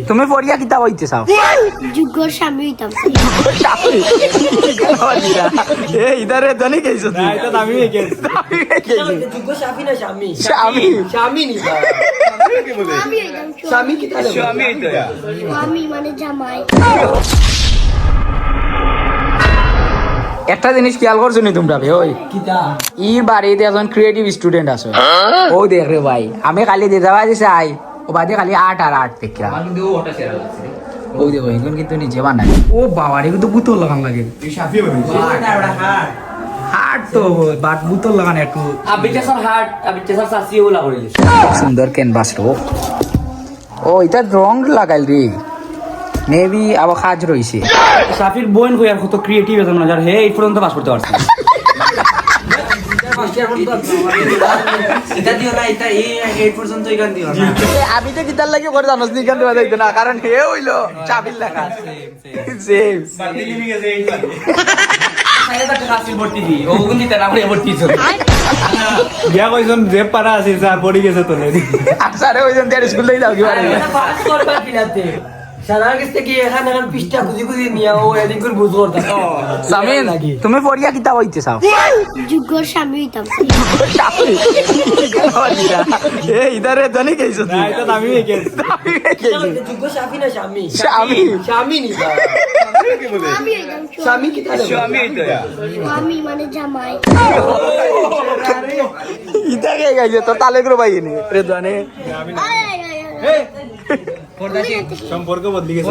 তুমি পড়িয়া কিতা হইতে চাও? যুগর স্বামী হইতাম। এই ইদারে জানি কেইছো তুই? এটা আমি কেছি যুগ স্বামী না স্বামী স্বামী স্বামী নি স্বামী হইতাম। স্বামী কি তাহলে স্বামী হইতো স্বামী মানে জামাই। একটা জিনিস খেয়াল করছো নি তোমরা ভাই? ওই কিতা ই বাড়িতে একজন ক্রিয়েটিভ স্টুডেন্ট আছে। ও দেখ রে ভাই, আমি খালি দিতে পারি চাই ও বাদে খালি আর্ট আর আর্ট দেখি। ও দেখো এখন কিন্তু নিজে বানাই। ও বাবা রে কিন্তু বুতল লাগান লাগে। হার্ট তো বাট বুতল লাগান একটু সুন্দর ক্যানভাস রো। ও এটা রং লাগাইল রে, মেবি আবার কাজ রইছে। সাফির বোন কই আর কত ক্রিয়েটিভ আছে না, যার হে এই পর্যন্ত পাস করতে পারছে এটা দিও না, এটা এই পর্যন্ত গান দিও না। আমি তো গিটার লাগে করে জানোস নি গান দেওয়া যাইতো না, কারণ হে হইলো চাবির লেখা সেম। বিয়া কইজন যে পারা আছে স্যার পড়ি গেছে তোলে আসারে ওইজন দেড় স্কুল থেকে যাও কি পারে। সারা গেছে কি এখানে পিসটা খুঁজি খুঁজি নিয়ে ও এদিন করে বুঝ করতাম। সামিন তুমি পড়িয়া কিতা হইতে চাও? যুগর স্বামী হইতাম। এই ইদারে জানি কেইছো তুই? এটা আমি কেছি যুগ স্বামী না স্বামী স্বামী স্বামী নি স্বামী হইতাম। স্বামী কি তাহলে স্বামী হইতো স্বামী মানে জামাই। ইতা কে গাইছে তো তালে করে ভাই নি রে জানে। সম্পর্ক বদলি গেছে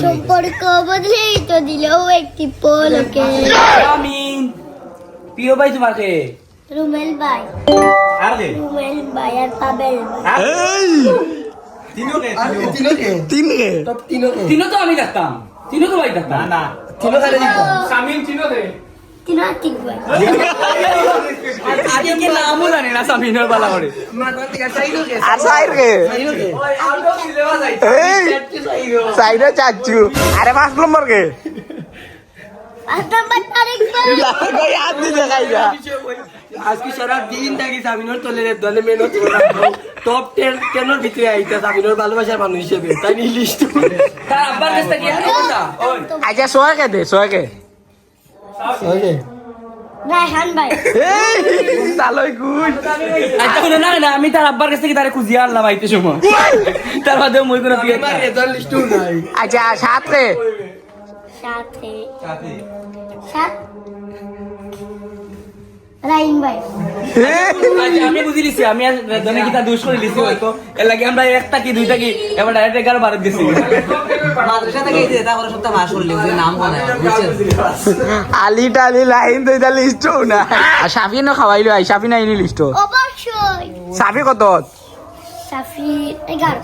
সম্পর্ক বদলেই তো দিল একটি পলকে। আমিন প্রিয় ভাই তোমাকে রুমেল ভাই, আর কে রুমেল ভাই আর পাবেল ভাই। এই তিনকে তিন রে তিনো তো আমি দেখতাম, তিনো তো ভাই দেখতাম না তিনো খালি দিতাম সামিন চিনো দে তিন আতিক ভাই। আগে কি নামও জানি না সামিনের বালা করে। আর সাইর রে এই সাইরে চাচু। আরে 5 নম্বর কে আস্তাম্বার তারিক ভাই। লাগা याद नहीं দেখাইয়া। আজকে সারা দিন থাকি সামিনোর তলে দলে মেহনত টপ 10 কেন ভিতরে আইতা সামিনোর ভালোবাসার মানুষ হিসেবে তাই নি লিস্ট তার আব্বার কাছে কি আছে কথা ওই আচ্ছা সোয়া কে দে সোয়া কে। ওকে রায়হান ভাই। এই তালই গুড। আচ্ছা শুনে না না আমি তার আব্বার কাছে কি তারে খুঁজিয়ে আনলাম আইতে সময় তার বাদে মই কোনো বিয়ে আমার রেজাল্ট লিস্ট নাই আচ্ছা সাত রে সাথে সাত রাইন ভাই। আচ্ছা আমি বুঝি লিছি, আমি আর জনে কি তা দুষ করে লিছি হয়তো এর লাগি আমরা একটা কি দুইটা কি এবার ডাইরেক্ট 11 12 গেছি মাদ্রাসা থেকে এই যে এটা করে সপ্তাহ মাস করলে ওই নাম বানায় বুঝছেন আলি টালি লাইন তো এটা লিস্ট না। আর সাফি ন খাওয়াইলো আই সাফি নাই নি লিস্ট। অবশ্যই সাফি কত? সাফি 11।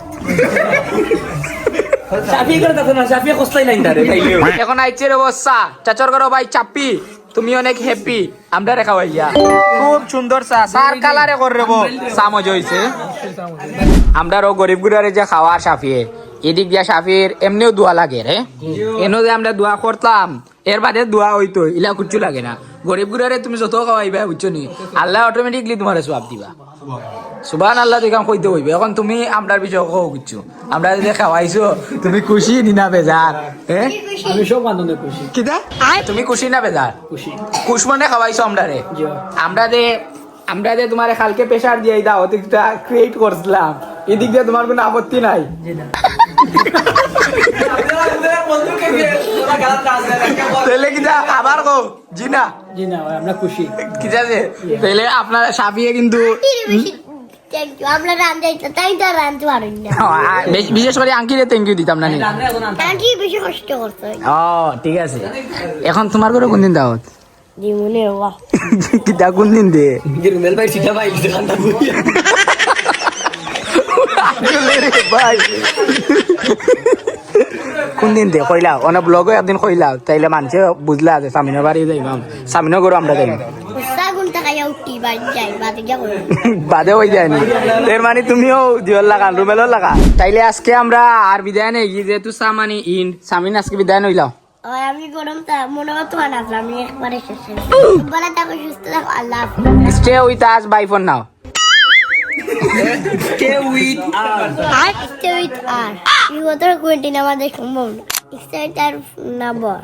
সাফি করে দেখো না, সাফি কষ্টই নাই তারে তাইলেও এখন আইছে রে বসা চাচর করো ভাই চাপি, তুমি অনেক হ্যাপি আমরা রেখা ভাইয়া। খুব সুন্দর চা সার কালারে করে রেবো সামজ হইছে। আমরা রো গরিব গুড়ারে যে খাওয়ার সাফিয়ে এদিক দিয়া সাফির এমনিও দোয়া লাগে রে। এনো যে আমরা দোয়া করতাম এর বাদে দোয়া হইতো ইলা কিচ্ছু লাগে না। গরিব গুড়ারে তুমি যত খাওয়াইবা বুঝছো নি আল্লাহ অটোমেটিকলি তোমার সব দিবা। সুবহান আল্লাহ তুই কাম কইতে হইবে। এখন তুমি আমরার বিষয় কও কিচ্ছু, আমরা যে খাওয়াইছো তুমি খুশি নিনা বেজার? হ্যাঁ আমি সব আনন্দে খুশি কিদা তুমি খুশি না বেজার? খুশি খুশ মনে খাওয়াইছো আমরা রে। আমরা যে তোমার কালকে প্রেশার দিয়ে দাও ওদিকটা ক্রিয়েট করছিলাম, এদিক দিয়ে তোমার কোনো আপত্তি নাই? তাহলে কিনা আবার কো জি না জি না আমরা খুশি ঠিক আছে। তাহলে আপনার সাফিয়ে কিন্তু আমরা রান যাইতো তাই তো রানতে পারি না। বিশেষ করে আঙ্কিরে থ্যাংক ইউ দিতাম না নি। আন্টি বেশি কষ্ট করতে হয়। ও ঠিক আছে। এখন তোমার করে কোন দিন দাওয়াত? জীবনে বাহ কিতা কোন দিন দে? রুমেল ভাই সিটা ভাই খান্তা ভাই কোন দিন দে কইলা অনেক ব্লগে একদিন কইলা তাইলে মানুষে বুঝলা যে সামিনের বাড়ি যাইবাম সামিনও করো আমরা যাইম সাগুন টাকা উঠি বাড়ি যাই বাদে যাবো বাদে হয়ে যায়নি এর মানে তুমিও দিওর লাগান রুমেলও লাগা। তাইলে আজকে আমরা আর বিদায় নেই যেহেতু সামানি ইন সামিন আজকে বিদায় নইলাম। আমি গরম তা মনে করতে পারি না আমি একবারে শেষ বলে থাকো সুস্থ থাকো আল্লাহ stay with us bye for now. Stay with us. Stay with us. বিগত কোয়েন্টিন আমাদের সম্ভব না এক্সাইটার না বল